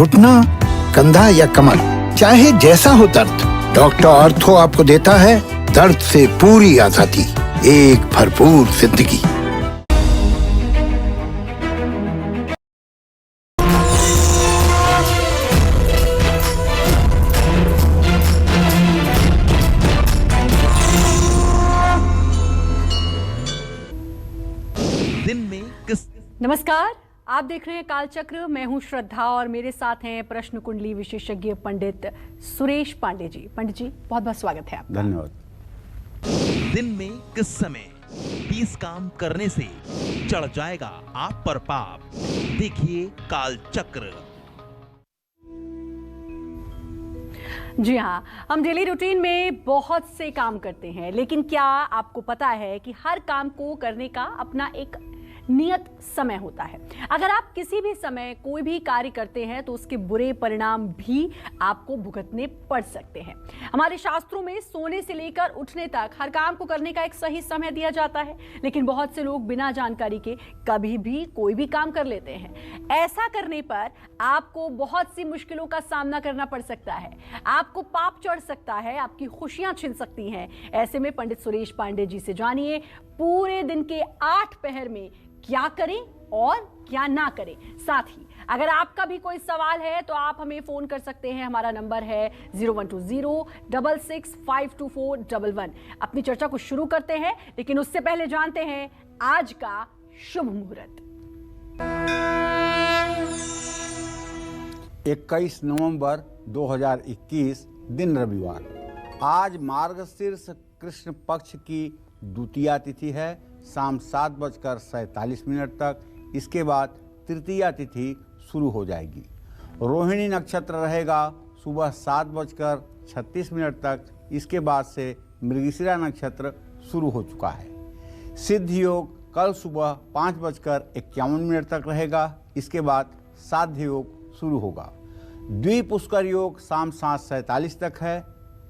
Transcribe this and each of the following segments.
घुटना, कंधा या कमर, चाहे जैसा हो दर्द, डॉक्टर ऑर्थो आपको देता है दर्द से पूरी आजादी, एक भरपूर जिंदगी। दिन में किस नमस्कार, आप देख रहे हैं कालचक्र। मैं हूं श्रद्धा और मेरे साथ हैं प्रश्न कुंडली विशेषज्ञ पंडित सुरेश पांडे जी। पंडित जी, बहुत बहुत स्वागत है आपका। धन्यवाद। दिन में किस समय 20 काम करने से चढ़ जाएगा आप पर पाप? देखिए कालचक्र। जी हाँ, हम डेली रूटीन में बहुत से काम करते हैं, लेकिन क्या आपको पता है कि हर काम को करने का अपना एक नियत समय होता है। अगर आप किसी भी समय कोई भी कार्य करते हैं तो उसके बुरे परिणाम भी आपको भुगतने पड़ सकते हैं। हमारे शास्त्रों में सोने से लेकर उठने तक हर काम को करने का एक सही समय दिया जाता है, लेकिन बहुत से लोग बिना जानकारी के कभी भी कोई भी काम कर लेते हैं। ऐसा करने पर आपको बहुत सी मुश्किलों का सामना करना पड़ सकता है, आपको पाप चढ़ सकता है, आपकी खुशियां छिन सकती हैं। ऐसे में पंडित सुरेश पांडे जी से जानिए पूरे दिन के 8 पहर में क्या करें और क्या ना करें। साथ ही अगर आपका भी कोई सवाल है तो आप हमें फोन कर सकते हैं। हमारा नंबर है 012066524111। अपनी चर्चा को शुरू करते हैं, लेकिन उससे पहले जानते हैं आज का शुभ मुहूर्त। 21 नवंबर 2021 दिन रविवार। आज मार्गशीर्ष कृष्ण पक्ष की द्वितीया तिथि है, शाम 7:47 तक। इसके बाद तृतीया तिथि शुरू हो जाएगी। रोहिणी नक्षत्र रहेगा सुबह 7:36 तक। इसके बाद से मृगशिरा नक्षत्र शुरू हो चुका है। सिद्ध योग कल सुबह 5:51 तक रहेगा। इसके बाद साध्य योग शुरू होगा। द्विपुष्कर योग शाम 7:47 तक है।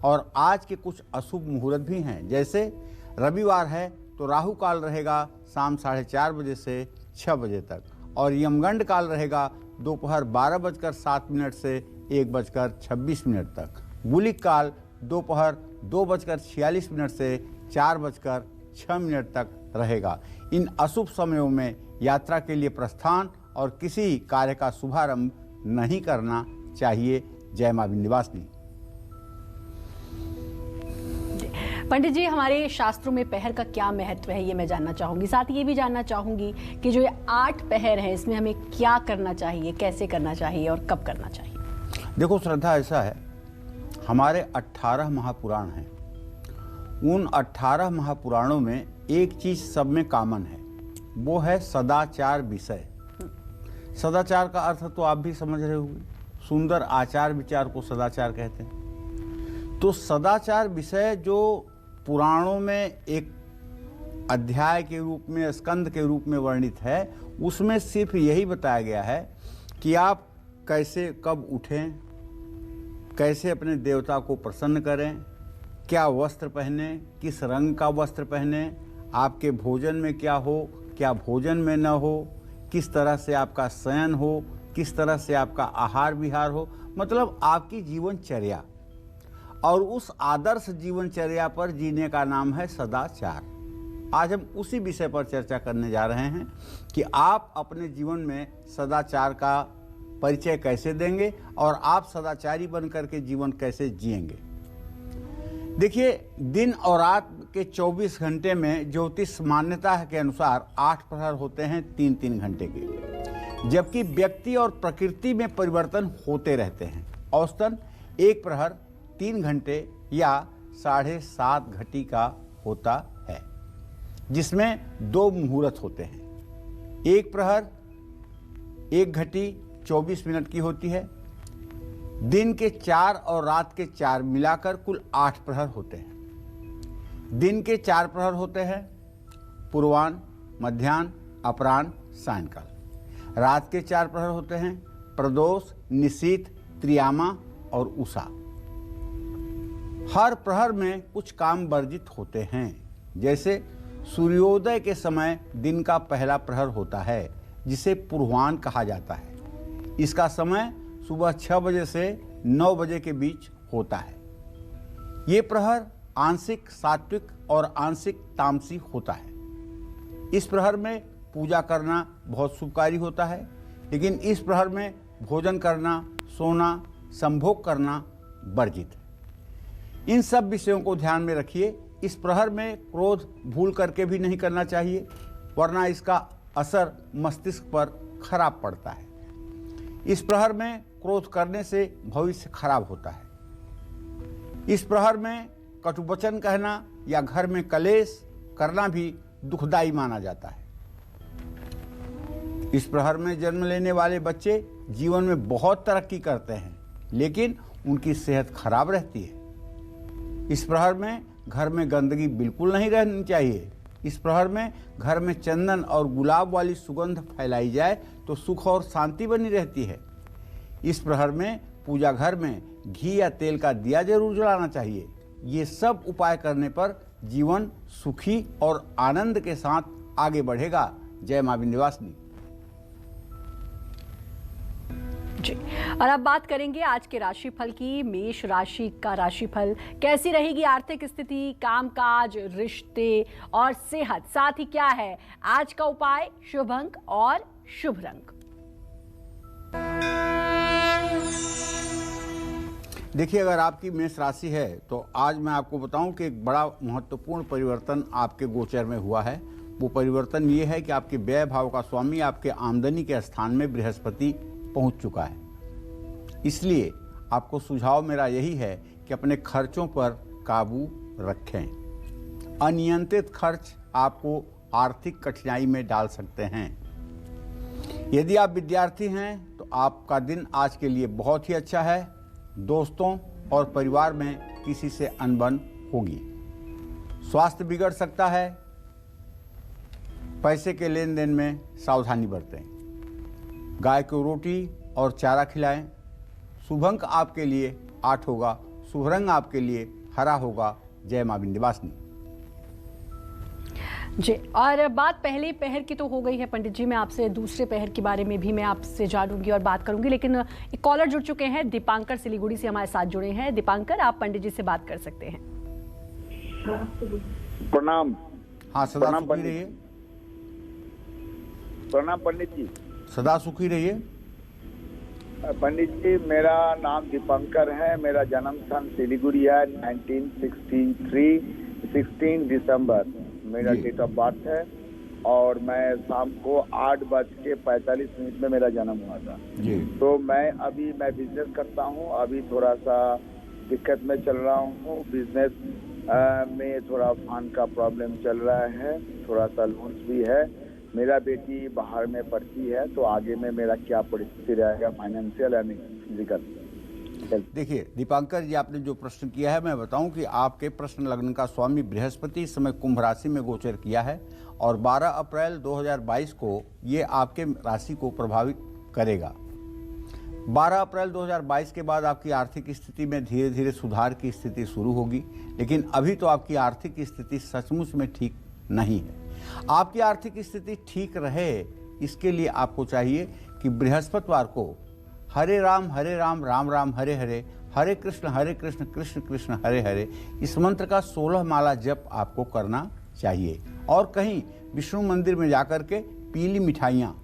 और आज के कुछ अशुभ मुहूर्त भी हैं, जैसे रविवार है तो राहु काल रहेगा शाम 4:30 बजे से 6 बजे तक, और यमगंड काल रहेगा दोपहर 12:07 से 1:26 तक। गुलिक काल दोपहर 2:46 से 4:06 तक रहेगा। इन अशुभ समयों में यात्रा के लिए प्रस्थान और किसी कार्य का शुभारंभ नहीं करना चाहिए। जय मां विंध्यवासिनी। पंडित जी, हमारे शास्त्रों में पहर का क्या महत्व है ये मैं जानना चाहूंगी। साथ ही ये भी जानना चाहूंगी कि जो ये 8 पहर हैं इसमें हमें क्या करना चाहिए, कैसे करना चाहिए और कब करना चाहिए। देखो श्रद्धा, ऐसा है, हमारे 18 महापुराण हैं। उन 18 महापुराणों में एक चीज सब में कॉमन है, वो है सदाचार विषय। सदाचार का अर्थ तो आप भी समझ रहे होंगे, सुंदर आचार विचार को सदाचार कहते हैं। तो सदाचार विषय जो पुराणों में एक अध्याय के रूप में, स्कंद के रूप में वर्णित है, उसमें सिर्फ यही बताया गया है कि आप कैसे कब उठें, कैसे अपने देवता को प्रसन्न करें, क्या वस्त्र पहने, किस रंग का वस्त्र पहने, आपके भोजन में क्या हो, क्या भोजन में न हो, किस तरह से आपका शयन हो, किस तरह से आपका आहार विहार हो, मतलब आपकी जीवनचर्या। और उस आदर्श जीवनचर्या पर जीने का नाम है सदाचार। आज हम उसी विषय पर चर्चा करने जा रहे हैं कि आप अपने जीवन में सदाचार का परिचय कैसे देंगे और आप सदाचारी बनकर के जीवन कैसे जिएंगे। देखिए, दिन और रात के 24 घंटे में ज्योतिष मान्यता के अनुसार 8 प्रहर होते हैं 3-3 घंटे के, जबकि व्यक्ति और प्रकृति में परिवर्तन होते रहते हैं। औसतन एक प्रहर 3 घंटे या 7.5 घटी का होता है, जिसमें 2 मुहूर्त होते हैं। एक प्रहर 1 घटी 24 मिनट की होती है। दिन के 4 और रात के 4 मिलाकर कुल 8 प्रहर होते हैं। दिन के 4 प्रहर होते हैं पूर्वाह्न, मध्याह्न, अपराह्न, सायंकाल। रात के 4 प्रहर होते हैं प्रदोष, निशीथ, त्रियामा और उषा। हर प्रहर में कुछ काम वर्जित होते हैं, जैसे सूर्योदय के समय दिन का पहला प्रहर होता है, जिसे पूर्वाह्न कहा जाता है। इसका समय सुबह 6 बजे से 9 बजे के बीच होता है। ये प्रहर आंशिक सात्विक और आंशिक तामसिक होता है। इस प्रहर में पूजा करना बहुत शुभकारी होता है, लेकिन इस प्रहर में भोजन करना, सोना, संभोग करना वर्जित है। इन सब विषयों को ध्यान में रखिए। इस प्रहर में क्रोध भूल करके भी नहीं करना चाहिए, वरना इसका असर मस्तिष्क पर खराब पड़ता है। इस प्रहर में क्रोध करने से भविष्य खराब होता है। इस प्रहर में कटुवचन कहना या घर में कलेश करना भी दुखदाई माना जाता है। इस प्रहर में जन्म लेने वाले बच्चे जीवन में बहुत तरक्की करते हैं, लेकिन उनकी सेहत खराब रहती है। इस प्रहर में घर में गंदगी बिल्कुल नहीं रहनी चाहिए। इस प्रहर में घर में चंदन और गुलाब वाली सुगंध फैलाई जाए तो सुख और शांति बनी रहती है। इस प्रहर में पूजा घर में घी या तेल का दिया जरूर जलाना चाहिए। ये सब उपाय करने पर जीवन सुखी और आनंद के साथ आगे बढ़ेगा। जय मां विंध्यवासिनी। जी, और अब बात करेंगे आज के राशिफल की। मेष राशि का राशिफल, कैसी रहेगी आर्थिक स्थिति, कामकाज, रिश्ते और सेहत, साथ ही क्या है आज का उपाय, शुभ अंक और शुभ रंग। देखिए, अगर आपकी मेष राशि है तो आज मैं आपको बताऊं कि एक बड़ा महत्वपूर्ण परिवर्तन आपके गोचर में हुआ है। वो परिवर्तन ये है कि आपके व्यय भाव का स्वामी आपके आमदनी के स्थान में बृहस्पति पहुंच चुका है। इसलिए आपको सुझाव मेरा यही है कि अपने खर्चों पर काबू रखें। अनियंत्रित खर्च आपको आर्थिक कठिनाई में डाल सकते हैं। यदि आप विद्यार्थी हैं तो आपका दिन आज के लिए बहुत ही अच्छा है। दोस्तों और परिवार में किसी से अनबन होगी। स्वास्थ्य बिगड़ सकता है। पैसे के लेन देन में सावधानी बरतें। गाय को रोटी और चारा खिलाएं। शुभ अंक आपके लिए 8 होगा। शुभ रंग आपके लिए हरा होगा। जय मां विंध्यवासिनी। जी, और बात पहले पहर की तो हो गई है पंडित जी। मैं आपसे दूसरे पहर के बारे में भी मैं आपसे जानूंगी और बात करूंगी, लेकिन एक कॉलर जुड़ चुके हैं। दीपांकर सिलीगुड़ी से हमारे साथ जुड़े हैं। दीपांकर, आप पंडित जी से बात कर सकते हैं। प्रणाम। हाँ, सदा सुखी रहिए। प्रणाम पंडित जी। सदा सुखी रहिए। पंडित जी, मेरा नाम दीपांकर है। मेरा जन्म स्थान सिलीगुड़ी है। 1963 16 दिसंबर मेरा डेट ऑफ बर्थ है, और मैं शाम को 8:45 में मेरा जन्म हुआ था जी। तो मैं बिजनेस करता हूँ। अभी थोड़ा सा दिक्कत में चल रहा हूँ। बिजनेस में थोड़ा फंड का प्रॉब्लम चल रहा है, थोड़ा सा लोन्स भी है। मेरा बेटी बाहर में पढ़ती है, तो आगे में मेरा क्या परिस्थिति रहेगा, फाइनेंशियल एंड फिजिकल। देखिए दीपांकर जी, आपने जो प्रश्न किया है मैं बताऊं कि आपके प्रश्न लग्न का स्वामी बृहस्पति इस समय कुंभ राशि में गोचर किया है, और 12 अप्रैल 2022 को ये आपके राशि को प्रभावित करेगा। 12 अप्रैल 2022 के बाद आपकी आर्थिक स्थिति में धीरे धीरे सुधार की स्थिति शुरू होगी, लेकिन अभी तो आपकी आर्थिक स्थिति सचमुच में ठीक नहीं है। आपकी आर्थिक स्थिति ठीक रहे, इसके लिए आपको चाहिए कि बृहस्पतिवार को हरे राम राम राम हरे हरे, हरे कृष्ण कृष्ण कृष्ण हरे हरे, इस मंत्र का 16 माला जप आपको करना चाहिए। और कहीं विष्णु मंदिर में जाकर के पीली मिठाइयाँ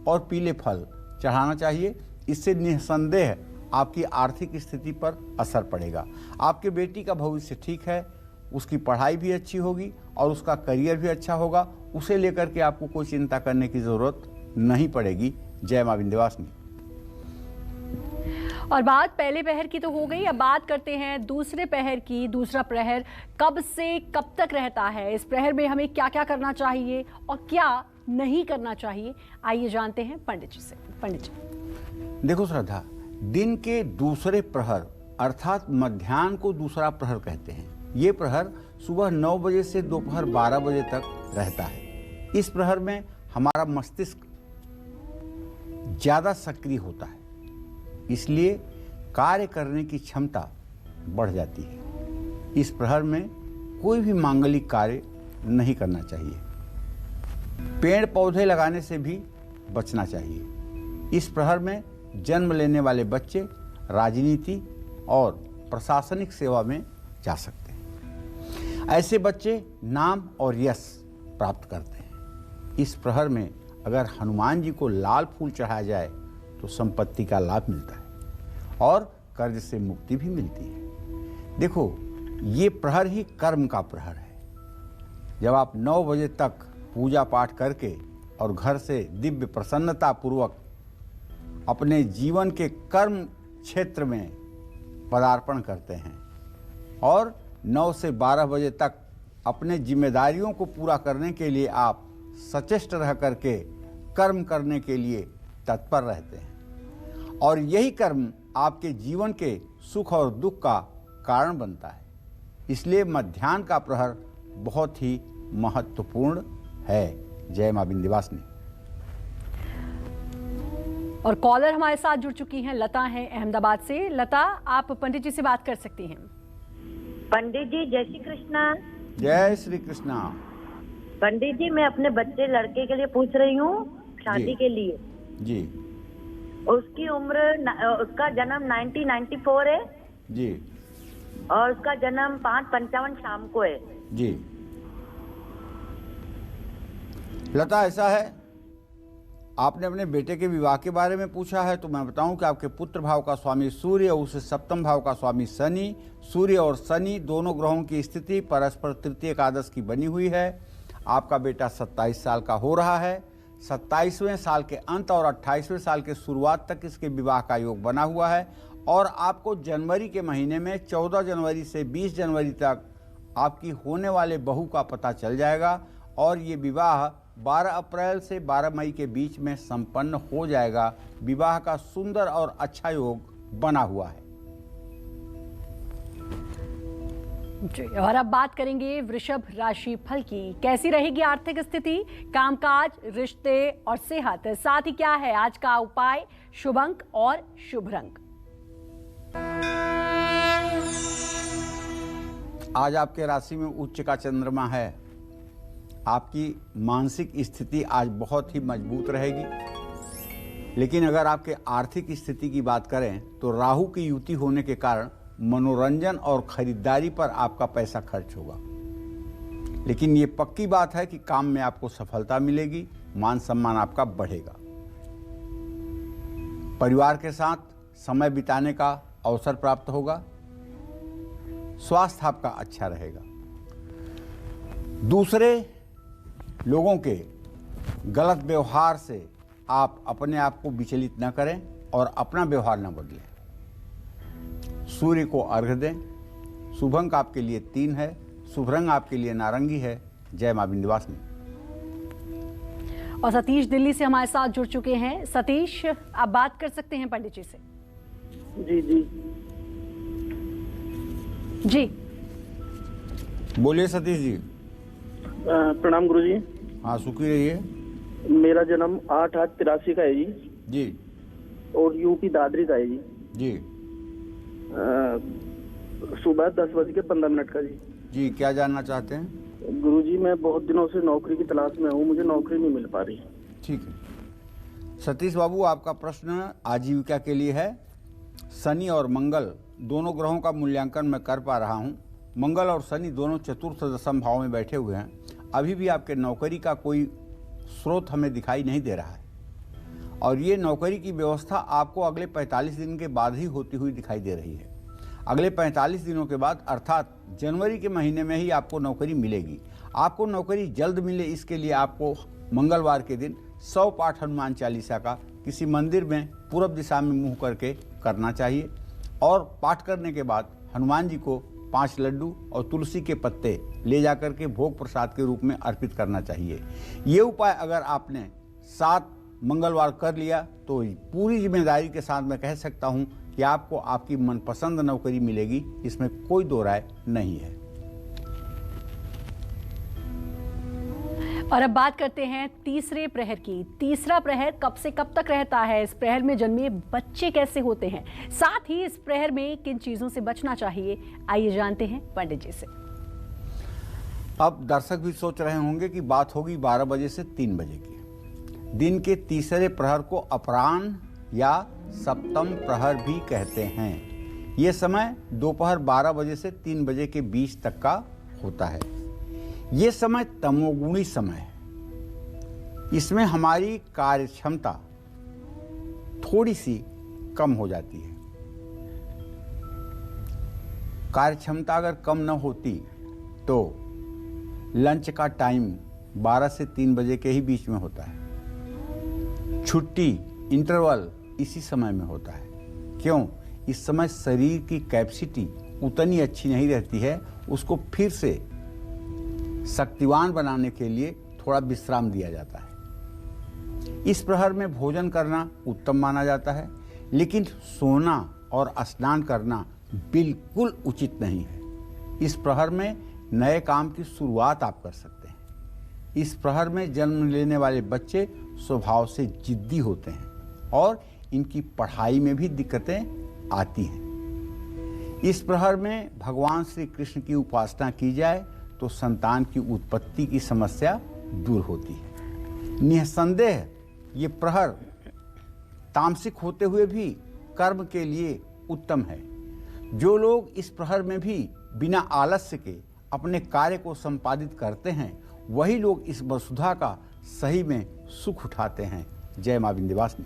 और पीले फल चढ़ाना चाहिए। इससे निसंदेह आपकी आर्थिक स्थिति पर असर पड़ेगा। आपके बेटी का भविष्य ठीक है, उसकी पढ़ाई भी अच्छी होगी और उसका करियर भी अच्छा होगा। उसे लेकर के आपको कोई चिंता करने की ज़रूरत नहीं पड़ेगी। जय मां विंध्यवासिनी। और बात पहले पहर की तो हो गई, अब बात करते हैं दूसरे पहर की। दूसरा प्रहर कब से कब तक रहता है, इस प्रहर में हमें क्या क्या करना चाहिए और क्या नहीं करना चाहिए, आइए जानते हैं पंडित जी से। पंडित जी, देखो श्रद्धा, दिन के दूसरे प्रहर अर्थात मध्याह्न को दूसरा प्रहर कहते हैं। ये प्रहर सुबह 9 बजे से दोपहर 12 बजे तक रहता है। इस प्रहर में हमारा मस्तिष्क ज़्यादा सक्रिय होता है, इसलिए कार्य करने की क्षमता बढ़ जाती है। इस प्रहर में कोई भी मांगलिक कार्य नहीं करना चाहिए। पेड़ पौधे लगाने से भी बचना चाहिए। इस प्रहर में जन्म लेने वाले बच्चे राजनीति और प्रशासनिक सेवा में जा सकते हैं। ऐसे बच्चे नाम और यश प्राप्त करते हैं। इस प्रहर में अगर हनुमान जी को लाल फूल चढ़ाया जाए तो संपत्ति का लाभ मिलता है और कर्ज से मुक्ति भी मिलती है। देखो, ये प्रहर ही कर्म का प्रहर है। जब आप 9 बजे तक पूजा पाठ करके और घर से दिव्य प्रसन्नता पूर्वक अपने जीवन के कर्म क्षेत्र में पदार्पण करते हैं और 9 से 12 बजे तक अपने जिम्मेदारियों को पूरा करने के लिए आप सचेष्ट रह करके कर्म करने के लिए तत्पर रहते हैं और यही कर्म आपके जीवन के सुख और दुख का कारण बनता है। इसलिए मध्याह्न का प्रहर बहुत ही महत्वपूर्ण है। जय मां विंध्यवासिनी। और कॉलर हमारे साथ जुड़ चुकी हैं, लता हैं अहमदाबाद से। लता, आप पंडित जी से बात कर सकती हैं। पंडित जी जय श्री कृष्णा। जय श्री कृष्णा। पंडित जी, मैं अपने बच्चे लड़के के लिए पूछ रही हूँ, शादी के लिए जी। उसकी उम्र, उसका जन्म 1994 है जी और उसका जन्म 5:55 शाम को है जी। लता, ऐसा है, आपने अपने बेटे के विवाह के बारे में पूछा है तो मैं बताऊं कि आपके पुत्र भाव का स्वामी सूर्य और उससे सप्तम भाव का स्वामी शनि, सूर्य और शनि दोनों ग्रहों की स्थिति परस्पर तृतीय एकादश की बनी हुई है। आपका बेटा 27 साल का हो रहा है। 27वें साल के अंत और 28वें साल के शुरुआत तक इसके विवाह का योग बना हुआ है और आपको जनवरी के महीने में 14 जनवरी से 20 जनवरी तक आपकी होने वाले बहू का पता चल जाएगा और ये विवाह 12 अप्रैल से 12 मई के बीच में संपन्न हो जाएगा। विवाह का सुंदर और अच्छा योग बना हुआ है। जी, और अब बात करेंगे वृषभ राशि फल की। कैसी रहेगी आर्थिक स्थिति, कामकाज, रिश्ते और सेहत, साथ ही क्या है आज का उपाय, शुभ अंक और शुभ रंग। आज आपके राशि में उच्च का चंद्रमा है। आपकी मानसिक स्थिति आज बहुत ही मजबूत रहेगी। लेकिन अगर आपके आर्थिक स्थिति की बात करें तो राहु की युति होने के कारण मनोरंजन और खरीदारी पर आपका पैसा खर्च होगा। लेकिन ये पक्की बात है कि काम में आपको सफलता मिलेगी, मान सम्मान आपका बढ़ेगा। परिवार के साथ समय बिताने का अवसर प्राप्त होगा। स्वास्थ्य आपका अच्छा रहेगा। दूसरे लोगों के गलत व्यवहार से आप अपने आप को विचलित न करें और अपना व्यवहार न बदलें। सूर्य को अर्घ्य दें। शुभ अंक आपके लिए 3 है। शुभ रंग आपके लिए नारंगी है। जय मां विंध्यवासिनी। और सतीश दिल्ली से हमारे साथ जुड़ चुके हैं। सतीश, आप बात कर सकते हैं पंडित जी से। जी जी जी बोलिए सतीश जी। प्रणाम गुरु जी। हाँ, सुखी रहिए। मेरा जन्म 8/8/83 का है जी जी और यूपी दादरी का है जी। जी सुबह 10:15 का जी। जी, क्या जानना चाहते हैं? गुरु जी, मैं बहुत दिनों से नौकरी की तलाश में हूँ, मुझे नौकरी नहीं मिल पा रही। ठीक है सतीश बाबू, आपका प्रश्न आजीविका के लिए है। शनि और मंगल दोनों ग्रहों का मूल्यांकन मैं कर पा रहा हूं। मंगल और शनि दोनों चतुर्थ दशम भाव में बैठे हुए हैं। अभी भी आपके नौकरी का कोई स्रोत हमें दिखाई नहीं दे रहा है और ये नौकरी की व्यवस्था आपको अगले 45 दिन के बाद ही होती हुई दिखाई दे रही है। अगले 45 दिनों के बाद अर्थात जनवरी के महीने में ही आपको नौकरी मिलेगी। आपको नौकरी जल्द मिले इसके लिए आपको मंगलवार के दिन 100 पाठ हनुमान चालीसा का किसी मंदिर में पूर्व दिशा में मुंह करके करना चाहिए और पाठ करने के बाद हनुमान जी को 5 लड्डू और तुलसी के पत्ते ले जाकर के भोग प्रसाद के रूप में अर्पित करना चाहिए। ये उपाय अगर आपने 7 मंगलवार कर लिया तो पूरी जिम्मेदारी के साथ मैं कह सकता हूं कि आपको आपकी मनपसंद नौकरी मिलेगी, इसमें कोई दो राय नहीं है। और अब बात करते हैं तीसरे प्रहर की। तीसरा प्रहर कब से कब तक रहता है? इस प्रहर में जन्मे बच्चे कैसे होते हैं? साथ ही इस प्रहर में किन चीजों से बचना चाहिए? आइए जानते हैं पंडित जी से। अब दर्शक भी सोच रहे होंगे कि बात होगी 12 बजे से 3 बजे की। दिन के तीसरे प्रहर को अपराह्न या सप्तम प्रहर भी कहते हैं। ये समय दोपहर 12 बजे से 3 बजे के बीच तक का होता है। ये समय तमोगुणी समय है। इसमें हमारी कार्य क्षमता थोड़ी सी कम हो जाती है। कार्य क्षमता अगर कम न होती तो लंच का टाइम 12 से 3 बजे के ही बीच में होता है। छुट्टी इंटरवल इसी समय में होता है। क्यों? इस समय शरीर की कैपेसिटी उतनी अच्छी नहीं रहती है, उसको फिर से शक्तिवान बनाने के लिए थोड़ा विश्राम दिया जाता है। इस प्रहर में भोजन करना उत्तम माना जाता है, लेकिन सोना और स्नान करना बिल्कुल उचित नहीं है। इस प्रहर में नए काम की शुरुआत आप कर सकते हैं। इस प्रहर में जन्म लेने वाले बच्चे स्वभाव से जिद्दी होते हैं और इनकी पढ़ाई में भी दिक्कतें आती हैं। इस प्रहर में भगवान श्री कृष्ण की उपासना की जाए तो संतान की उत्पत्ति की समस्या दूर होती है। निसंदेह ये प्रहर तामसिक होते हुए भी कर्म के लिए उत्तम है। जो लोग इस प्रहर में भी बिना आलस्य के अपने कार्य को संपादित करते हैं, वही लोग इस वसुधा का सही में सुख उठाते हैं। जय मां विंध्यवासिनी।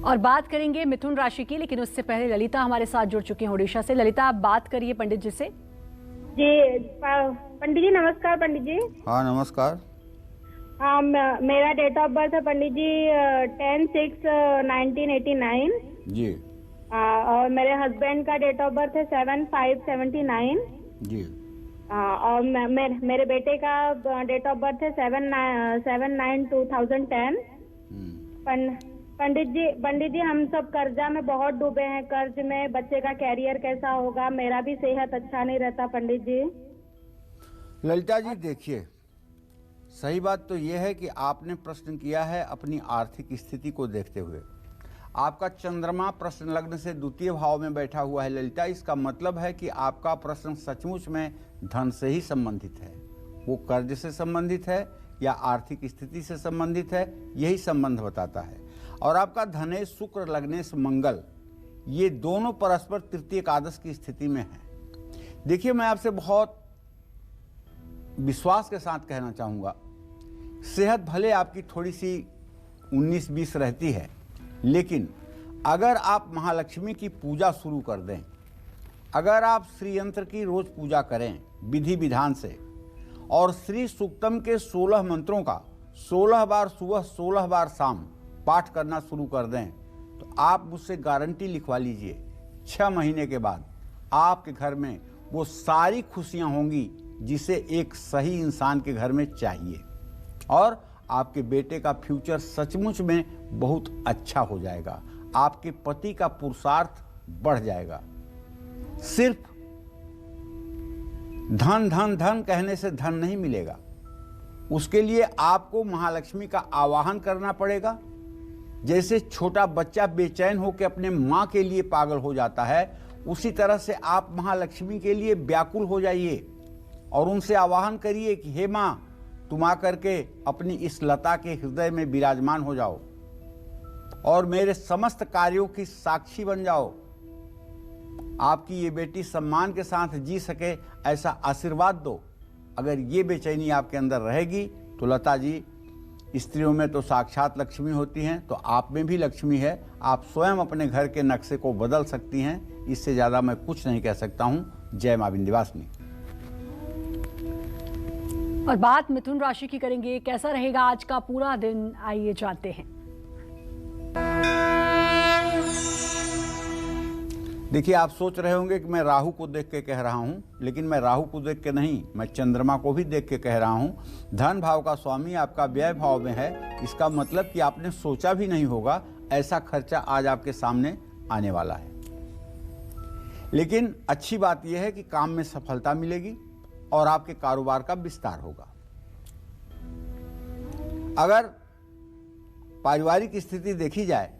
और बात करेंगे मिथुन राशि की, लेकिन उससे पहले ललिता हमारे साथ जुड़ चुकी हैं ओडिशा से। ललिता, आप बात करिए पंडित जी से। जी पंडित जी नमस्कार। पंडित जी हाँ नमस्कार। हाँ, मेरा डेट ऑफ बर्थ है पंडित जी 10/6/1989 जी। और मेरे हस्बैंड का डेट ऑफ बर्थ है 7/5/79 जी। और मेरे बेटे का डेट ऑफ बर्थ है 7/9/2010। पंडित जी हम सब कर्जा में बहुत डूबे हैं। कर्ज में बच्चे का कैरियर कैसा होगा? मेरा भी सेहत अच्छा नहीं रहता पंडित जी। ललिता जी देखिए, सही बात तो यह है कि आपने प्रश्न किया है अपनी आर्थिक स्थिति को देखते हुए। आपका चंद्रमा प्रश्न लग्न से द्वितीय भाव में बैठा हुआ है ललिता। इसका मतलब है कि आपका प्रश्न सचमुच में धन से ही संबंधित है। वो कर्ज से संबंधित है या आर्थिक स्थिति से संबंधित है, यही संबंध बताता है। और आपका धनेश शुक्र लग्नेश मंगल ये दोनों परस्पर तृतीय एकादश की स्थिति में है। देखिए, मैं आपसे बहुत विश्वास के साथ कहना चाहूँगा, सेहत भले आपकी थोड़ी सी 19-20 रहती है, लेकिन अगर आप महालक्ष्मी की पूजा शुरू कर दें, अगर आप श्री यंत्र की रोज पूजा करें विधि विधान से, और श्री सूक्तम के 16 मंत्रों का 16 बार सुबह 16 बार शाम पाठ करना शुरू कर दें, तो आप मुझसे गारंटी लिखवा लीजिए 6 महीने के बाद आपके घर में वो सारी खुशियां होंगी जिसे एक सही इंसान के घर में चाहिए। और आपके बेटे का फ्यूचर सचमुच में बहुत अच्छा हो जाएगा। आपके पति का पुरुषार्थ बढ़ जाएगा। सिर्फ धन धन धन कहने से धन नहीं मिलेगा, उसके लिए आपको महालक्ष्मी का आवाहन करना पड़ेगा। जैसे छोटा बच्चा बेचैन होकर अपने माँ के लिए पागल हो जाता है, उसी तरह से आप महालक्ष्मी के लिए व्याकुल हो जाइए और उनसे आवाहन करिए कि हे माँ, तुम आकर के अपनी इस लता के हृदय में विराजमान हो जाओ और मेरे समस्त कार्यों की साक्षी बन जाओ। आपकी ये बेटी सम्मान के साथ जी सके ऐसा आशीर्वाद दो। अगर ये बेचैनी आपके अंदर रहेगी तो लता जी, स्त्रियों में तो साक्षात लक्ष्मी होती हैं, तो आप में भी लक्ष्मी है। आप स्वयं अपने घर के नक्शे को बदल सकती हैं। इससे ज़्यादा मैं कुछ नहीं कह सकता हूँ। जय मां विंध्यवासिनी। और बात मिथुन राशि की करेंगे, कैसा रहेगा आज का पूरा दिन, आइए जानते हैं। देखिए, आप सोच रहे होंगे कि मैं राहु को देख के कह रहा हूं, लेकिन मैं राहु को देख के नहीं, मैं चंद्रमा को भी देख के कह रहा हूं। धन भाव का स्वामी आपका व्यय भाव में है। इसका मतलब कि आपने सोचा भी नहीं होगा ऐसा खर्चा आज आपके सामने आने वाला है। लेकिन अच्छी बात यह है कि काम में सफलता मिलेगी और आपके कारोबार का विस्तार होगा। अगर पारिवारिक स्थिति देखी जाए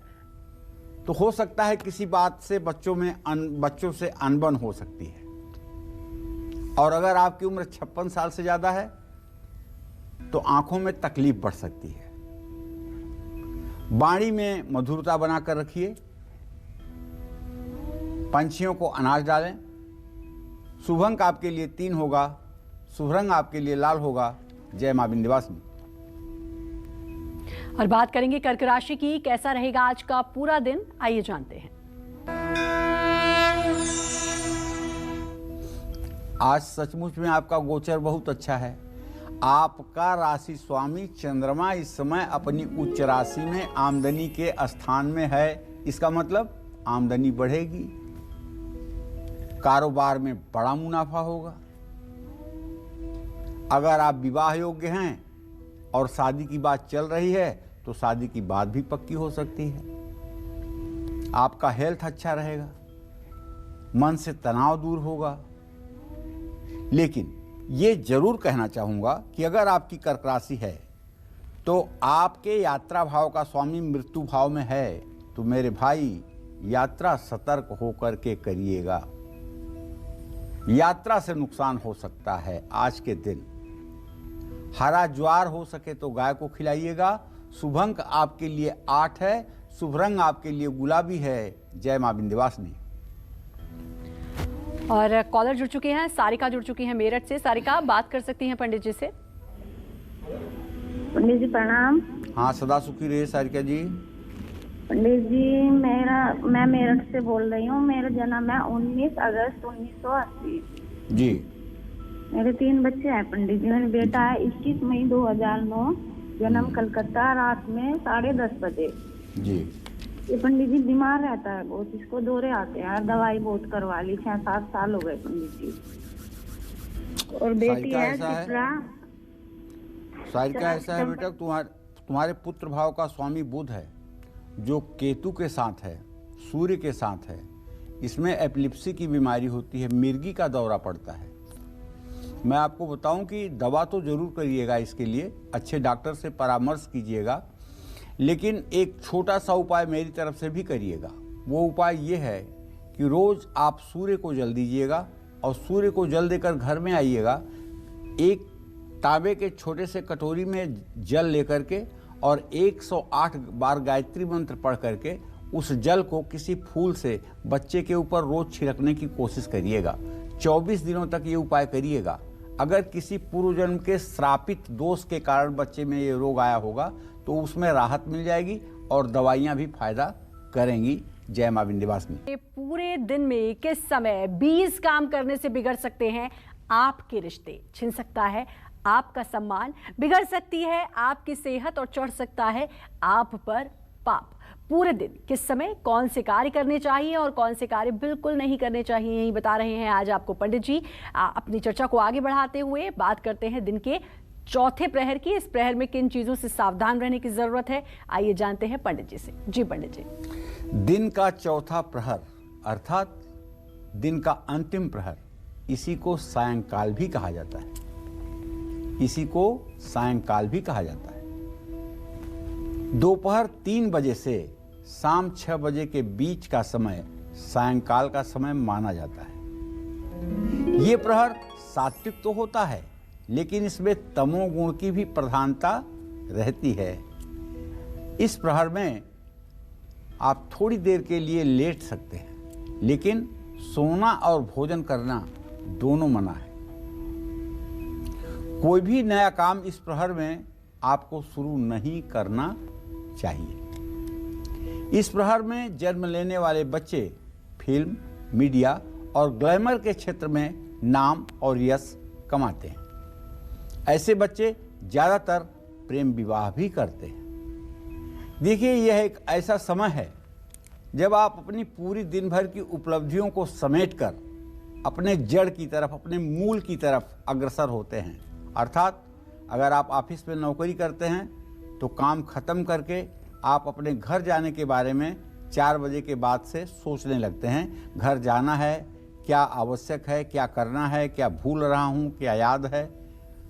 तो हो सकता है किसी बात से बच्चों से अनबन हो सकती है। और अगर आपकी उम्र 56 साल से ज्यादा है तो आंखों में तकलीफ बढ़ सकती है। बाणी में मधुरता बनाकर रखिए। पंछियों को अनाज डालें। शुभ अंक आपके लिए 3 होगा। शुभ रंग आपके लिए लाल होगा। जय मां विंध्यवासिनी। और बात करेंगे कर्क राशि की, कैसा रहेगा आज का पूरा दिन, आइए जानते हैं। आज सचमुच में आपका गोचर बहुत अच्छा है। आपका राशि स्वामी चंद्रमा इस समय अपनी उच्च राशि में आमदनी के स्थान में है। इसका मतलब आमदनी बढ़ेगी, कारोबार में बड़ा मुनाफा होगा। अगर आप विवाह योग्य हैं और शादी की बात चल रही है तो शादी की बात भी पक्की हो सकती है। आपका हेल्थ अच्छा रहेगा, मन से तनाव दूर होगा। लेकिन ये जरूर कहना चाहूंगा कि अगर आपकी कर्क राशि है तो आपके यात्रा भाव का स्वामी मृत्यु भाव में है, तो मेरे भाई यात्रा सतर्क होकर के करिएगा। यात्रा से नुकसान हो सकता है। आज के दिन हरा ज्वार हो सके तो गाय को खिलाइएगा। शुभ अंक आपके लिए 8 है। शुभ रंग आपके लिए गुलाबी है। जय मां विंध्यवासिनी। और कॉलर जुड़ चुके हैं, सारिका जुड़ चुकी हैं मेरठ से। सारिका, बात कर सकती हैं पंडित जी से। पंडित जी प्रणाम। हाँ, सदा सुखी रहे सारिका जी। पंडित जी मैं मेरठ से बोल रही हूँ। मेरा जन्म है 19 अगस्त 1980 जी। मेरे 3 बच्चे हैं पंडित जी। मेरा बेटा है 21 मई 2009, जन्म कलकत्ता, रात में 10:30 बजे जी। ये पंडित जी बीमार रहता है बहुत, इसको दौरे आते हैं, दवाई बहुत करवा ली, 6-7 साल हो गए पंडित जी। और बेटी है चित्रा। सारिका, ऐसा है बेटा, तुम्हारे पुत्र भाव का स्वामी बुध है जो केतु के साथ है, सूर्य के साथ है। इसमें एपिलेप्सी की बीमारी होती है, मिर्गी का दौरा पड़ता है। मैं आपको बताऊं कि दवा तो जरूर करिएगा, इसके लिए अच्छे डॉक्टर से परामर्श कीजिएगा, लेकिन एक छोटा सा उपाय मेरी तरफ से भी करिएगा। वो उपाय ये है कि रोज आप सूर्य को जल दीजिएगा और सूर्य को जल देकर घर में आइएगा। एक तांबे के छोटे से कटोरी में जल लेकर के और 108 बार गायत्री मंत्र पढ़ करके उस जल को किसी फूल से बच्चे के ऊपर रोज छिड़कने की कोशिश करिएगा। 24 दिनों तक ये उपाय करिएगा। अगर किसी पूर्व जन्म के श्रापित दोष के कारण बच्चे में ये रोग आया होगा तो उसमें राहत मिल जाएगी और दवाइयां भी फायदा करेंगी। जय मां विंध्यवासिनी। पूरे दिन में किस समय 20 काम करने से बिगड़ सकते हैं आपके रिश्ते, छिन सकता है आपका सम्मान, बिगड़ सकती है आपकी सेहत और चढ़ सकता है आप पर पाप। पूरे दिन किस समय कौन से कार्य करने चाहिए और कौन से कार्य बिल्कुल नहीं करने चाहिए, यही बता रहे हैं आज आपको पंडित जी। अपनी चर्चा को आगे बढ़ाते हुए बात करते हैं दिन के चौथे प्रहर की। इस प्रहर में किन चीजों से सावधान रहने की जरूरत है, आइए जानते हैं पंडित जी से। जी पंडित जी। दिन का चौथा प्रहर अर्थात दिन का अंतिम प्रहर, इसी को सायंकाल भी कहा जाता है। इसी को सायंकाल भी कहा जाता है। दोपहर 3 बजे से शाम 6 बजे के बीच का समय सायंकाल का समय माना जाता है। ये प्रहर सात्विक तो होता है, लेकिन इसमें तमोगुण की भी प्रधानता रहती है। इस प्रहर में आप थोड़ी देर के लिए लेट सकते हैं, लेकिन सोना और भोजन करना दोनों मना है। कोई भी नया काम इस प्रहर में आपको शुरू नहीं करना चाहिए। इस प्रहर में जन्म लेने वाले बच्चे फिल्म, मीडिया और ग्लैमर के क्षेत्र में नाम और यश कमाते हैं। ऐसे बच्चे ज़्यादातर प्रेम विवाह भी करते हैं। देखिए, यह एक ऐसा समय है जब आप अपनी पूरी दिन भर की उपलब्धियों को समेटकर अपने जड़ की तरफ, अपने मूल की तरफ अग्रसर होते हैं। अर्थात अगर आप ऑफिस में नौकरी करते हैं तो काम खत्म करके आप अपने घर जाने के बारे में 4 बजे के बाद से सोचने लगते हैं। घर जाना है, क्या आवश्यक है, क्या करना है, क्या भूल रहा हूँ, क्या याद है।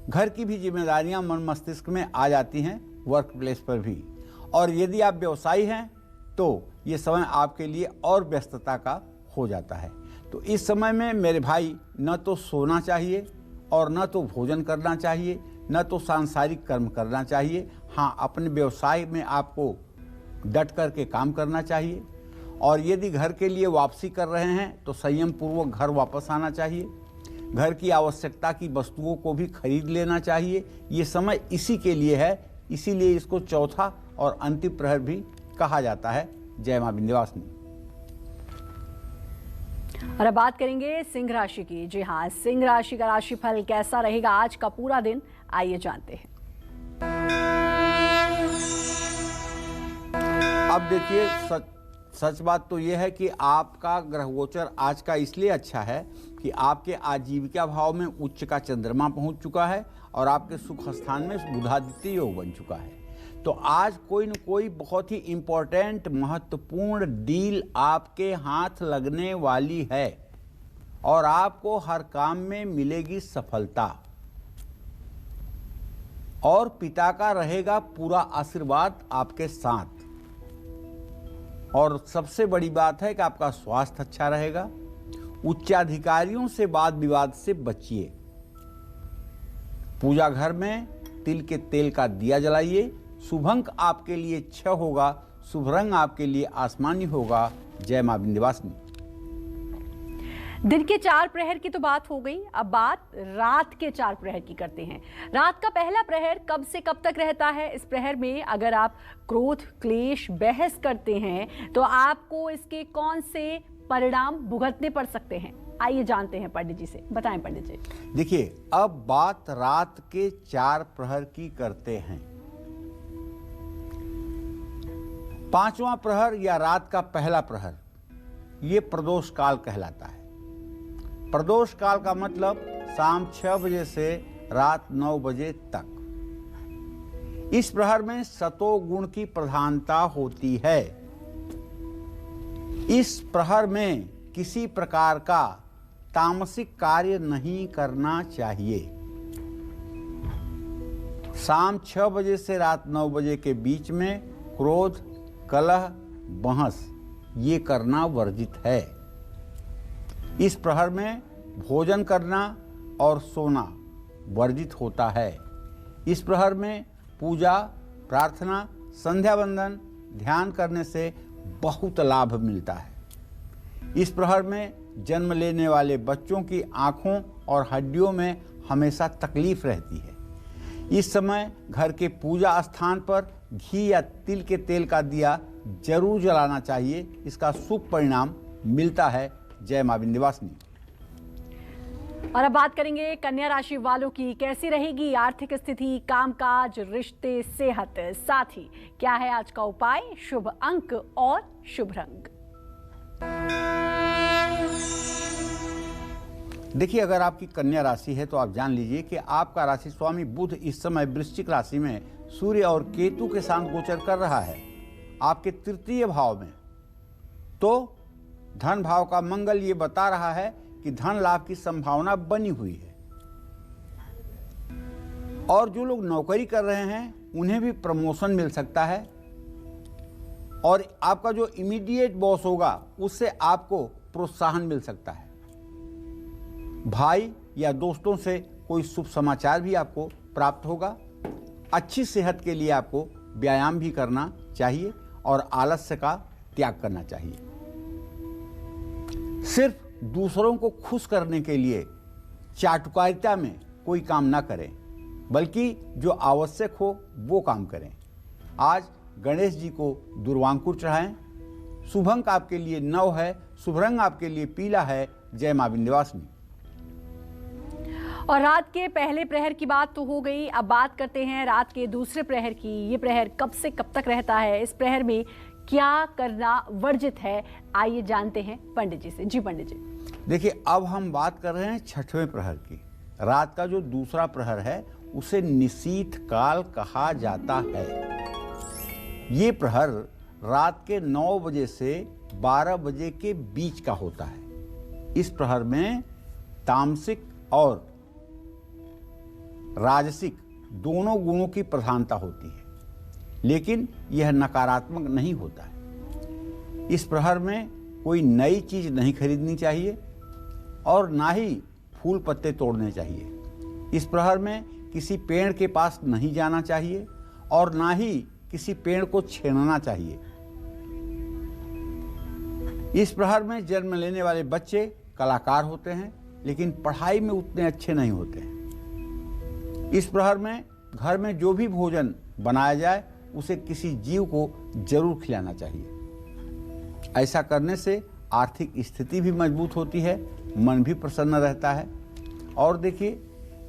घर की भी जिम्मेदारियां मन मस्तिष्क में आ जाती हैं, वर्क प्लेस पर भी। और यदि आप व्यवसायी हैं तो ये समय आपके लिए और व्यस्तता का हो जाता है। तो इस समय में मेरे भाई न तो सोना चाहिए और न तो भोजन करना चाहिए, न तो सांसारिक कर्म करना चाहिए। हाँ, अपने व्यवसाय में आपको डट करके काम करना चाहिए। और यदि घर के लिए वापसी कर रहे हैं तो संयम पूर्वक घर वापस आना चाहिए। घर की आवश्यकता की वस्तुओं को भी खरीद लेना चाहिए। ये समय इसी के लिए है, इसीलिए इसको चौथा और अंतिम प्रहर भी कहा जाता है। जय मां विंध्यवासिनी। और अब बात करेंगे सिंह राशि की। जी हाँ, सिंह राशि का राशिफल कैसा रहेगा आज का पूरा दिन, आइए जानते हैं। अब देखिए, सच बात तो यह है कि आपका ग्रह गोचर आज का इसलिए अच्छा है कि आपके आजीविका भाव में उच्च का चंद्रमा पहुंच चुका है और आपके सुख स्थान में बुधादित्य योग बन चुका है। तो आज कोई न कोई बहुत ही इंपॉर्टेंट महत्वपूर्ण डील आपके हाथ लगने वाली है और आपको हर काम में मिलेगी सफलता और पिता का रहेगा पूरा आशीर्वाद आपके साथ। और सबसे बड़ी बात है कि आपका स्वास्थ्य अच्छा रहेगा। उच्चाधिकारियों से वाद विवाद से बचिए। पूजा घर में तिल के तेल का दिया जलाइए। शुभ अंक आपके लिए 6 होगा। शुभ रंग आपके लिए आसमानी होगा। जय मां विंध्यवासिनी। दिन के 4 प्रहर की तो बात हो गई, अब बात रात के 4 प्रहर की करते हैं। रात का पहला प्रहर कब से कब तक रहता है? इस प्रहर में अगर आप क्रोध, क्लेश, बहस करते हैं तो आपको इसके कौन से परिणाम भुगतने पड़ सकते हैं? आइए जानते हैं पंडित जी से। बताएं पंडित जी। देखिए, अब बात रात के 4 प्रहर की करते हैं। 5वां प्रहर या रात का पहला प्रहर, ये प्रदोष काल कहलाता है। प्रदोष काल का मतलब शाम 6 बजे से रात 9 बजे तक। इस प्रहर में सतोगुण की प्रधानता होती है। इस प्रहर में किसी प्रकार का तामसिक कार्य नहीं करना चाहिए। शाम 6 बजे से रात 9 बजे के बीच में क्रोध, कलह, बहस ये करना वर्जित है। इस प्रहर में भोजन करना और सोना वर्जित होता है। इस प्रहर में पूजा, प्रार्थना, संध्या वंदन, ध्यान करने से बहुत लाभ मिलता है। इस प्रहर में जन्म लेने वाले बच्चों की आँखों और हड्डियों में हमेशा तकलीफ रहती है। इस समय घर के पूजा स्थान पर घी या तिल के तेल का दिया जरूर जलाना चाहिए। इसका शुभ परिणाम मिलता है। जय मां विंध्यवासिनी। और अब बात करेंगे कन्या राशि वालों की। कैसी रहेगी आर्थिक स्थिति, कामकाज, रिश्ते, सेहत, साथ ही क्या है आज का उपाय, शुभ अंक और शुभ रंग? देखिए, अगर आपकी कन्या राशि है तो आप जान लीजिए कि आपका राशि स्वामी बुध इस समय वृश्चिक राशि में सूर्य और केतु के साथ गोचर कर रहा है आपके तृतीय भाव में। तो धन भाव का मंगल ये बता रहा है कि धन लाभ की संभावना बनी हुई है और जो लोग नौकरी कर रहे हैं उन्हें भी प्रमोशन मिल सकता है और आपका जो इमीडिएट बॉस होगा उससे आपको प्रोत्साहन मिल सकता है। भाई या दोस्तों से कोई शुभ समाचार भी आपको प्राप्त होगा। अच्छी सेहत के लिए आपको व्यायाम भी करना चाहिए और आलस्य का त्याग करना चाहिए। सिर्फ दूसरों को खुश करने के लिए चाटुकारिता में कोई काम ना करें, बल्कि जो आवश्यक हो वो काम करें। आज गणेश जी को दुर्वांकुर चढ़ाएं। शुभ अंक आपके लिए 9 है। शुभ रंग आपके लिए पीला है। जय मां विंध्यवासिनी। और रात के पहले प्रहर की बात तो हो गई, अब बात करते हैं रात के दूसरे प्रहर की। ये प्रहर कब से कब तक रहता है? इस प्रहर में क्या करना वर्जित है? आइए जानते हैं पंडित जी से। जी पंडित जी। देखिए, अब हम बात कर रहे हैं 6वें प्रहर की। रात का जो दूसरा प्रहर है उसे निशीथ काल कहा जाता है। ये प्रहर रात के 9 बजे से 12 बजे के बीच का होता है। इस प्रहर में तामसिक और राजसिक दोनों गुणों की प्रधानता होती है, लेकिन यह नकारात्मक नहीं होता है। इस प्रहर में कोई नई चीज नहीं खरीदनी चाहिए और ना ही फूल पत्ते तोड़ने चाहिए। इस प्रहर में किसी पेड़ के पास नहीं जाना चाहिए और ना ही किसी पेड़ को छेड़ना चाहिए। इस प्रहर में जन्म लेने वाले बच्चे कलाकार होते हैं, लेकिन पढ़ाई में उतने अच्छे नहीं होते हैं। इस प्रहर में घर में जो भी भोजन बनाया जाए उसे किसी जीव को जरूर खिलाना चाहिए। ऐसा करने से आर्थिक स्थिति भी मजबूत होती है, मन भी प्रसन्न रहता है। और देखिए,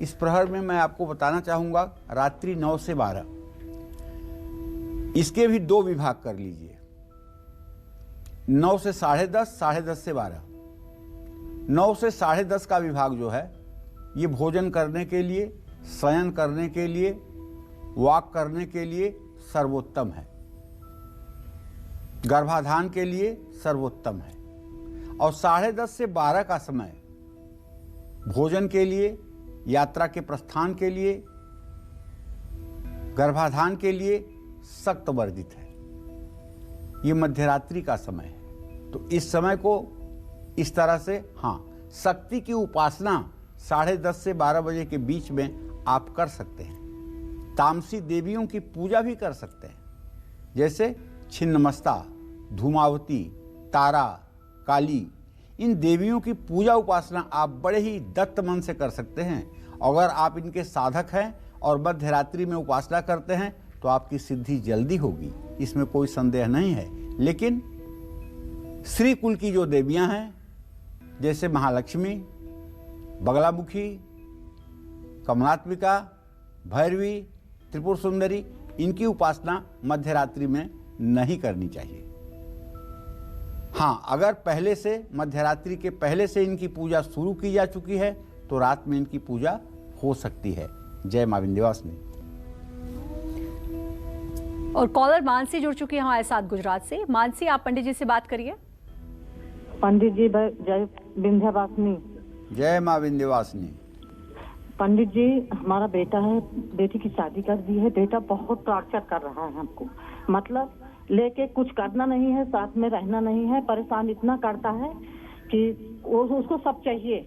इस प्रहर में मैं आपको बताना चाहूँगा रात्रि 9 से 12, इसके भी 2 विभाग कर लीजिए। 9 से 10:30, 10:30 से 12। 9 से 10:30 का विभाग जो है ये भोजन करने के लिए, शयन करने के लिए, वाक करने के लिए सर्वोत्तम है, गर्भाधान के लिए सर्वोत्तम है। और 10:30 से 12 का समय भोजन के लिए, यात्रा के प्रस्थान के लिए, गर्भाधान के लिए सख्त वर्जित है। ये मध्यरात्रि का समय है, तो इस समय को इस तरह से, हाँ, शक्ति की उपासना 10:30 से 12 बजे के बीच में आप कर सकते हैं। तामसी देवियों की पूजा भी कर सकते हैं, जैसे छिन्नमस्ता, धूमावती, तारा, काली। इन देवियों की पूजा उपासना आप बड़े ही दत्त मन से कर सकते हैं। अगर आप इनके साधक हैं और मध्य रात्रि में उपासना करते हैं तो आपकी सिद्धि जल्दी होगी, इसमें कोई संदेह नहीं है। लेकिन श्री कुल की जो देवियां हैं, जैसे महालक्ष्मी, बगलामुखी, कमलात्मिका, भैरवी, त्रिपुर सुंदरी, इनकी उपासना मध्य रात्रि में नहीं करनी चाहिए। हाँ, अगर पहले से, मध्यरात्रि के पहले से इनकी पूजा शुरू की जा चुकी है तो रात में इनकी पूजा हो सकती है। जय मां विंध्यवासिनी। और कॉलर मानसी जुड़ चुकी है हमारे साथ गुजरात से। मानसी, आप पंडित जी से बात करिए। पंडित जी जय विंध्यवासिनी। जय मां विंध्यवासिनी। पंडित जी, हमारा बेटा है, बेटी की शादी कर दी है। बेटा बहुत टॉर्चर कर रहा है हमको, मतलब लेके कुछ करना नहीं है, साथ में रहना नहीं है, परेशान इतना करता है कि वो उसको सब चाहिए।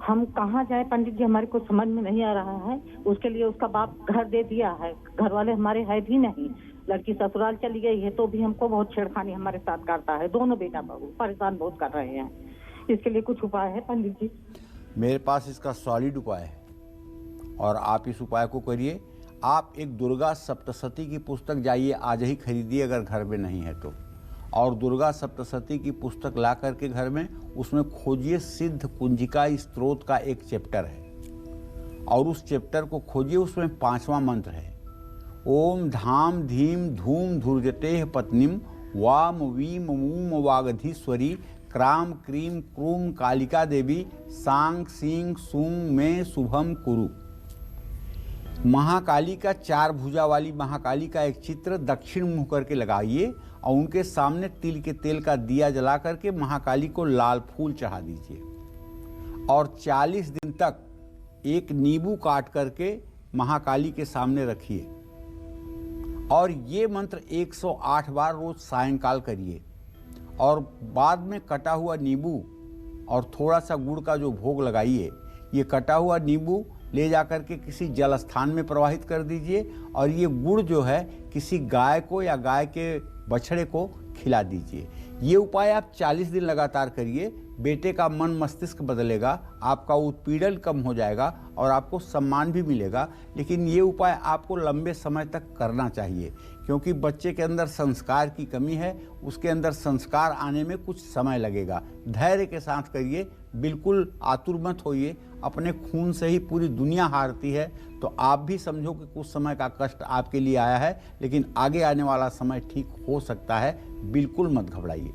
हम कहाँ जाए पंडित जी, हमारे को समझ में नहीं आ रहा है। उसके लिए उसका बाप घर दे दिया है, घर वाले हमारे है भी नहीं, लड़की ससुराल चली गई है, तो भी हमको बहुत छेड़खानी हमारे साथ करता है। दोनों बेटा बहू परेशान बहुत कर रहे हैं, इसके लिए कुछ उपाय है पंडित जी? मेरे पास इसका सॉलिड उपाय है और आप इस उपाय को करिए। आप एक दुर्गा सप्तशती की पुस्तक जाइए, आज ही खरीदिए अगर घर में नहीं है तो। और दुर्गा सप्तशती की पुस्तक ला करके घर में उसमें खोजिए सिद्ध कुंजिका स्त्रोत का एक चैप्टर है और उस चैप्टर को खोजिए। उसमें 5वां मंत्र है, ओम धाम धीम धूम धुर्जते पत्नीम वाम वीम मूम वागधीश्वरी क्राम क्रीम क्रूम कालिका देवी सांग सींग सूंग में शुभम कुरु। महाकाली का 4 भुजा वाली महाकाली का एक चित्र दक्षिण मुंह करके लगाइए और उनके सामने तिल के तेल का दिया जला करके महाकाली को लाल फूल चढ़ा दीजिए और 40 दिन तक एक नींबू काट करके महाकाली के सामने रखिए और ये मंत्र 108 बार रोज सायंकाल करिए। और बाद में कटा हुआ नींबू और थोड़ा सा गुड़ का जो भोग लगाइए, ये कटा हुआ नींबू ले जाकर के किसी जल स्थान में प्रवाहित कर दीजिए और ये गुड़ जो है किसी गाय को या गाय के बछड़े को खिला दीजिए। ये उपाय आप 40 दिन लगातार करिए, बेटे का मन मस्तिष्क बदलेगा, आपका उत्पीड़न कम हो जाएगा और आपको सम्मान भी मिलेगा। लेकिन ये उपाय आपको लंबे समय तक करना चाहिए क्योंकि बच्चे के अंदर संस्कार की कमी है, उसके अंदर संस्कार आने में कुछ समय लगेगा। धैर्य के साथ करिए, बिल्कुल आतुर मत होइए। अपने खून से ही पूरी दुनिया हारती है, तो आप भी समझो कि कुछ समय का कष्ट आपके लिए आया है, लेकिन आगे आने वाला समय ठीक हो सकता है। बिल्कुल मत घबराइए।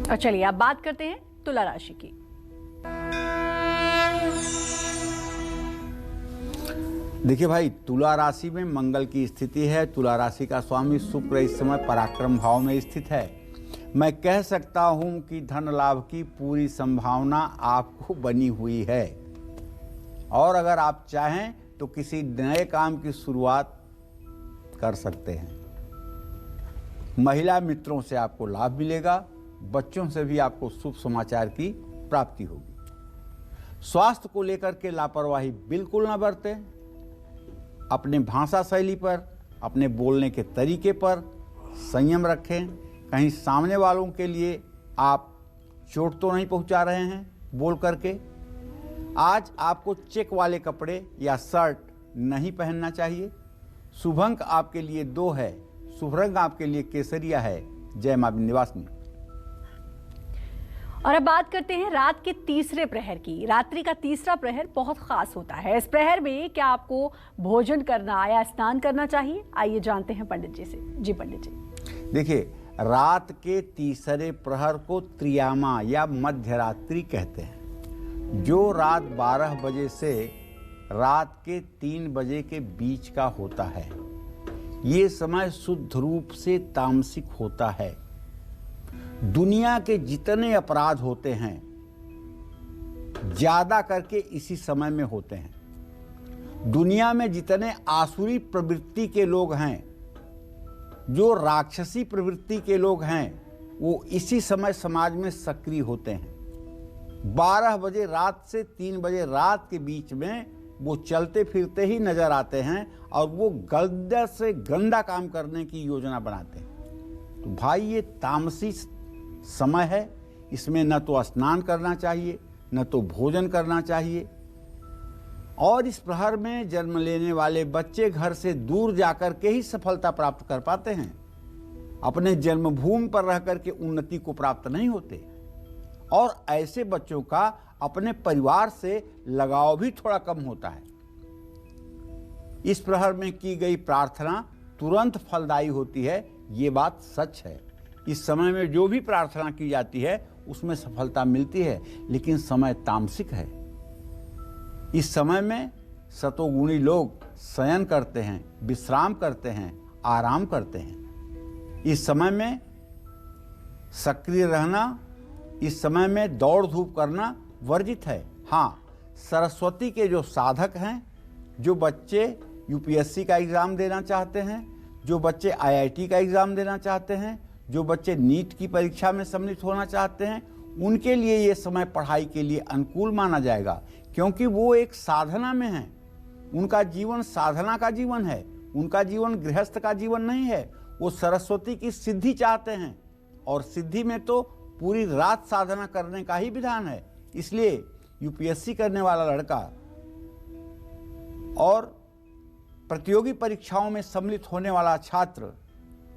और चलिए अब बात करते हैं तुला राशि की। देखिए भाई, तुला राशि में मंगल की स्थिति है। तुला राशि का स्वामी शुक्र इस समय पराक्रम भाव में स्थित है। मैं कह सकता हूं कि धन लाभ की पूरी संभावना आपको बनी हुई है और अगर आप चाहें तो किसी नए काम की शुरुआत कर सकते हैं। महिला मित्रों से आपको लाभ मिलेगा, बच्चों से भी आपको शुभ समाचार की प्राप्ति होगी। स्वास्थ्य को लेकर के लापरवाही बिल्कुल न बरतें। अपने भाषा शैली पर, अपने बोलने के तरीके पर संयम रखें। कहीं सामने वालों के लिए आप चोट तो नहीं पहुंचा रहे हैं बोल करके। आज आपको चेक वाले कपड़े या शर्ट नहीं पहनना चाहिए। शुभ अंक आपके लिए 2 है। शुभ रंग आपके लिए केसरिया है। जय मां विंध्यवासिनी। और अब बात करते हैं रात के तीसरे प्रहर की। रात्रि का तीसरा प्रहर बहुत खास होता है। इस प्रहर में क्या आपको भोजन करना या स्नान करना चाहिए? आइए जानते हैं पंडित जी से। जी पंडित जी। देखिए, रात के तीसरे प्रहर को त्रियामा या मध्य रात्रि कहते हैं, जो रात 12 बजे से रात के 3 बजे के बीच का होता है। ये समय शुद्ध रूप से तामसिक होता है। दुनिया के जितने अपराध होते हैं ज्यादा करके इसी समय में होते हैं। दुनिया में जितने आसुरी प्रवृत्ति के लोग हैं, जो राक्षसी प्रवृत्ति के लोग हैं, वो इसी समय समाज में सक्रिय होते हैं। 12 बजे रात से 3 बजे रात के बीच में वो चलते फिरते ही नजर आते हैं और वो गंदा से गंदा काम करने की योजना बनाते हैं। तो भाई, ये तामसी समय है। इसमें न तो स्नान करना चाहिए, न तो भोजन करना चाहिए। और इस प्रहर में जन्म लेने वाले बच्चे घर से दूर जाकर के ही सफलता प्राप्त कर पाते हैं। अपने जन्मभूमि पर रह करके उन्नति को प्राप्त नहीं होते। और ऐसे बच्चों का अपने परिवार से लगाव भी थोड़ा कम होता है। इस प्रहर में की गई प्रार्थना तुरंत फलदायी होती है, ये बात सच है। इस समय में जो भी प्रार्थना की जाती है उसमें सफलता मिलती है, लेकिन समय तामसिक है। इस समय में सतोगुणी लोग शयन करते हैं, विश्राम करते हैं, आराम करते हैं। इस समय में सक्रिय रहना, इस समय में दौड़ धूप करना वर्जित है। हाँ, सरस्वती के जो साधक हैं, जो बच्चे यूपीएससी का एग्ज़ाम देना चाहते हैं, जो बच्चे आईआईटी का एग्ज़ाम देना चाहते हैं, जो बच्चे नीट की परीक्षा में सम्मिलित होना चाहते हैं, उनके लिए ये समय पढ़ाई के लिए अनुकूल माना जाएगा, क्योंकि वो एक साधना में हैं। उनका जीवन साधना का जीवन है। उनका जीवन गृहस्थ का जीवन नहीं है। वो सरस्वती की सिद्धि चाहते हैं, और सिद्धि में तो पूरी रात साधना करने का ही विधान है। इसलिए यूपीएससी करने वाला लड़का और प्रतियोगी परीक्षाओं में सम्मिलित होने वाला छात्र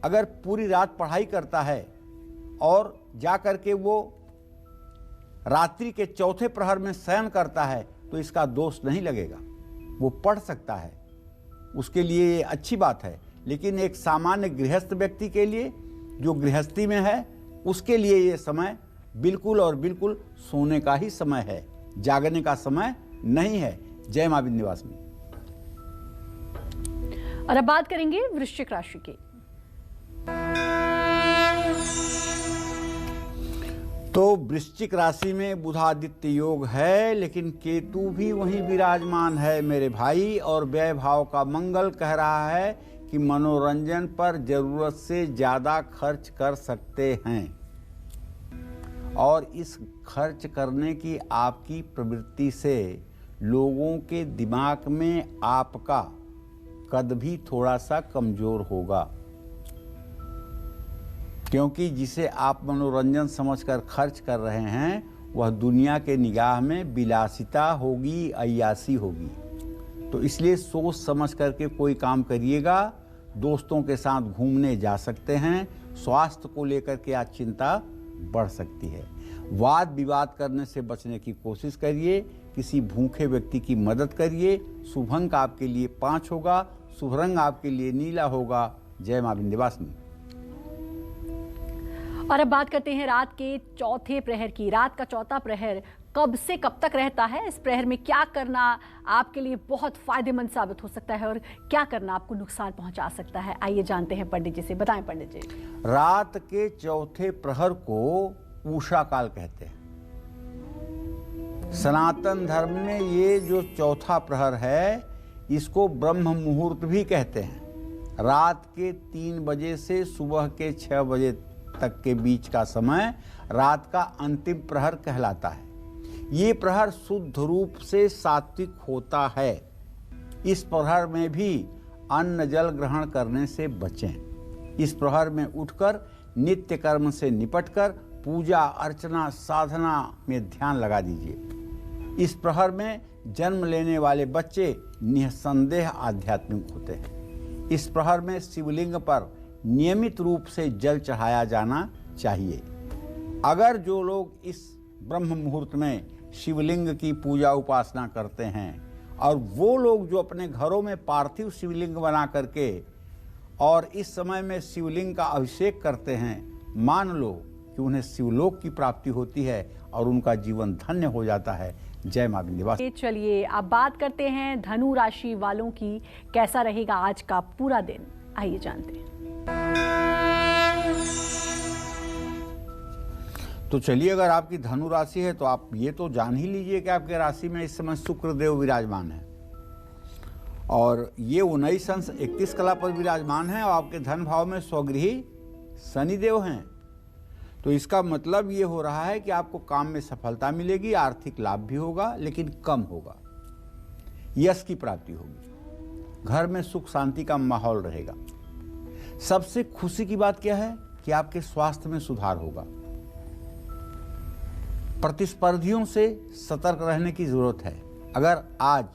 अगर पूरी रात पढ़ाई करता है और जाकर के वो रात्रि के चौथे प्रहर में शयन करता है, तो इसका दोष नहीं लगेगा। वो पढ़ सकता है, उसके लिए ये अच्छी बात है। लेकिन एक सामान्य गृहस्थ व्यक्ति के लिए, जो गृहस्थी में है, उसके लिए ये समय बिल्कुल और बिल्कुल सोने का ही समय है, जागने का समय नहीं है। जय मां विंध्यवासिनी। और अब बात करेंगे वृश्चिक राशि की। तो वृश्चिक राशि में बुधादित्य योग है, लेकिन केतु भी वहीं विराजमान है मेरे भाई। और व्यय भाव का मंगल कह रहा है कि मनोरंजन पर जरूरत से ज्यादा खर्च कर सकते हैं, और इस खर्च करने की आपकी प्रवृत्ति से लोगों के दिमाग में आपका कद भी थोड़ा सा कमजोर होगा, क्योंकि जिसे आप मनोरंजन समझकर खर्च कर रहे हैं वह दुनिया के निगाह में विलासिता होगी, अय्यासी होगी। तो इसलिए सोच समझ करके कोई काम करिएगा। दोस्तों के साथ घूमने जा सकते हैं। स्वास्थ्य को लेकर के आज चिंता बढ़ सकती है। वाद विवाद करने से बचने की कोशिश करिए। किसी भूखे व्यक्ति की मदद करिए। शुभ अंक आपके लिए 5 होगा। शुभ रंग आपके लिए नीला होगा। जय मां विंध्यवासिनी। और अब बात करते हैं रात के चौथे प्रहर की। रात का चौथा प्रहर कब से कब तक रहता है? इस प्रहर में क्या करना आपके लिए बहुत फायदेमंद साबित हो सकता है और क्या करना आपको नुकसान पहुंचा सकता है? आइए जानते हैं पंडित जी से। बताएं पंडित जी। रात के चौथे प्रहर को उषा काल कहते हैं। सनातन धर्म में ये जो चौथा प्रहर है, इसको ब्रह्म मुहूर्त भी कहते हैं। रात के 3 बजे से सुबह के 6 बजे तक के बीच का समय रात का अंतिम प्रहर कहलाता है। ये प्रहर शुद्ध रूप से सात्विक होता है। इस प्रहर में भी अन्न जल ग्रहण करने से बचें। इस प्रहर में उठकर नित्य कर्म से निपटकर पूजा अर्चना साधना में ध्यान लगा दीजिए। इस प्रहर में जन्म लेने वाले बच्चे निसंदेह आध्यात्मिक होते हैं। इस प्रहर में शिवलिंग पर नियमित रूप से जल चढ़ाया जाना चाहिए। अगर जो लोग इस ब्रह्म मुहूर्त में शिवलिंग की पूजा उपासना करते हैं और वो लोग जो अपने घरों में पार्थिव शिवलिंग बना करके और इस समय में शिवलिंग का अभिषेक करते हैं, मान लो कि उन्हें शिवलोक की प्राप्ति होती है और उनका जीवन धन्य हो जाता है। जय मां विंध्यवासिनी। चलिए अब बात करते हैं धनु राशि वालों की, कैसा रहेगा आज का पूरा दिन, आइए जानते हैं। तो चलिए, अगर आपकी धनु राशि है तो आप ये तो जान ही लीजिए कि आपके राशि में इस समय शुक्र देव विराजमान है और ये 19 अंश 31 कला पर विराजमान है और आपके धन भाव में स्वगृही शनिदेव हैं। तो इसका मतलब ये हो रहा है कि आपको काम में सफलता मिलेगी, आर्थिक लाभ भी होगा लेकिन कम होगा, यश की प्राप्ति होगी, घर में सुख शांति का माहौल रहेगा। सबसे खुशी की बात क्या है कि आपके स्वास्थ्य में सुधार होगा। प्रतिस्पर्धियों से सतर्क रहने की जरूरत है। अगर आज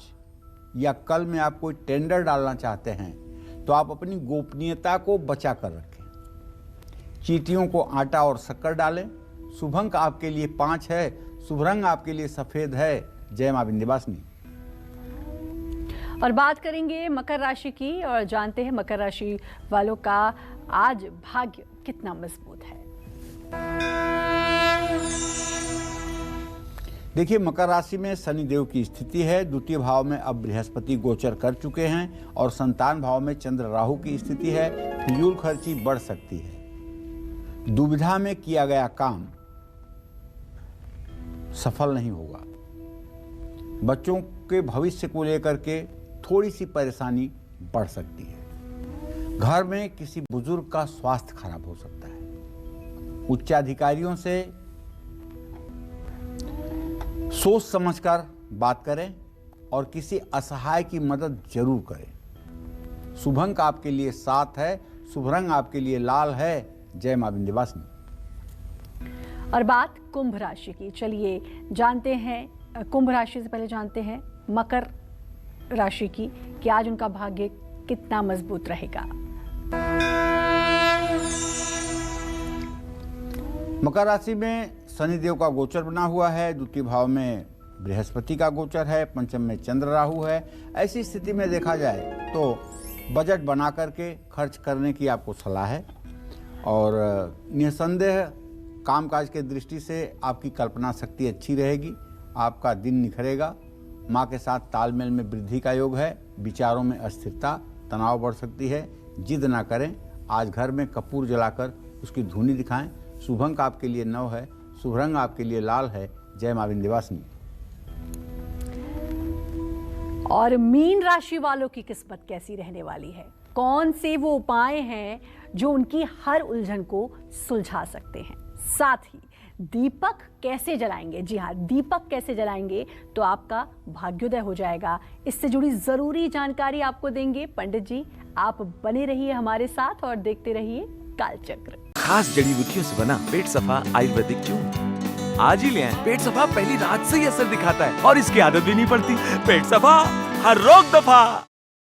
या कल में आप कोई टेंडर डालना चाहते हैं तो आप अपनी गोपनीयता को बचा कर रखें। चींटियों को आटा और शक्कर डालें। शुभ अंक आपके लिए 5 है, शुभ रंग आपके लिए सफेद है। जय मां विंध्यवासिनी। और बात करेंगे मकर राशि की और जानते हैं मकर राशि वालों का आज भाग्य कितना मजबूत है। देखिए, मकर राशि में शनिदेव की स्थिति है। द्वितीय भाव में अब बृहस्पति गोचर कर चुके हैं और संतान भाव में चंद्र राहु की स्थिति है। फिजूल खर्ची बढ़ सकती है। दुविधा में किया गया काम सफल नहीं होगा। बच्चों के भविष्य को लेकर के थोड़ी सी परेशानी बढ़ सकती है। घर में किसी बुजुर्ग का स्वास्थ्य खराब हो सकता है। उच्चाधिकारियों से सोच समझकर बात करें और किसी असहाय की मदद जरूर करें। शुभ अंक आपके लिए 7 है, शुभ रंग आपके लिए लाल है। जय मां विंध्यवासिनी। और बात कुंभ राशि की, चलिए जानते हैं कुंभ राशि से पहले जानते हैं मकर राशि की कि आज उनका भाग्य कितना मजबूत रहेगा। मकर राशि में शनिदेव का गोचर बना हुआ है। द्वितीय भाव में बृहस्पति का गोचर है। पंचम में चंद्र राहु है। ऐसी स्थिति में देखा जाए तो बजट बना करके खर्च करने की आपको सलाह है और निसंदेह कामकाज के दृष्टि से आपकी कल्पना शक्ति अच्छी रहेगी। आपका दिन निखरेगा। माँ के साथ तालमेल में वृद्धि का योग है। विचारों में अस्थिरता, तनाव बढ़ सकती है। जिद ना करें। आज घर में कपूर जलाकर उसकी धूनी दिखाएं। शुभ अंक आपके लिए 9 है, शुभ रंग आपके लिए लाल है। जय मां विंध्यवासिनी। और मीन राशि वालों की किस्मत कैसी रहने वाली है, कौन से वो उपाय हैं जो उनकी हर उलझन को सुलझा सकते हैं, साथ ही दीपक कैसे जलाएंगे, जी हाँ दीपक कैसे जलाएंगे तो आपका भाग्योदय हो जाएगा। इससे जुड़ी जरूरी जानकारी आपको देंगे पंडित जी। आप बने रहिए हमारे साथ और देखते रहिए कालचक्र। खास जड़ी बूटियों से बना पेट सफा आयुर्वेदिक चूर्ण आज ही ले आएं। पेट सफा पहली रात से ही असर दिखाता है और इसकी आदत भी नहीं पड़ती। पेट सफा हर रोग दफा।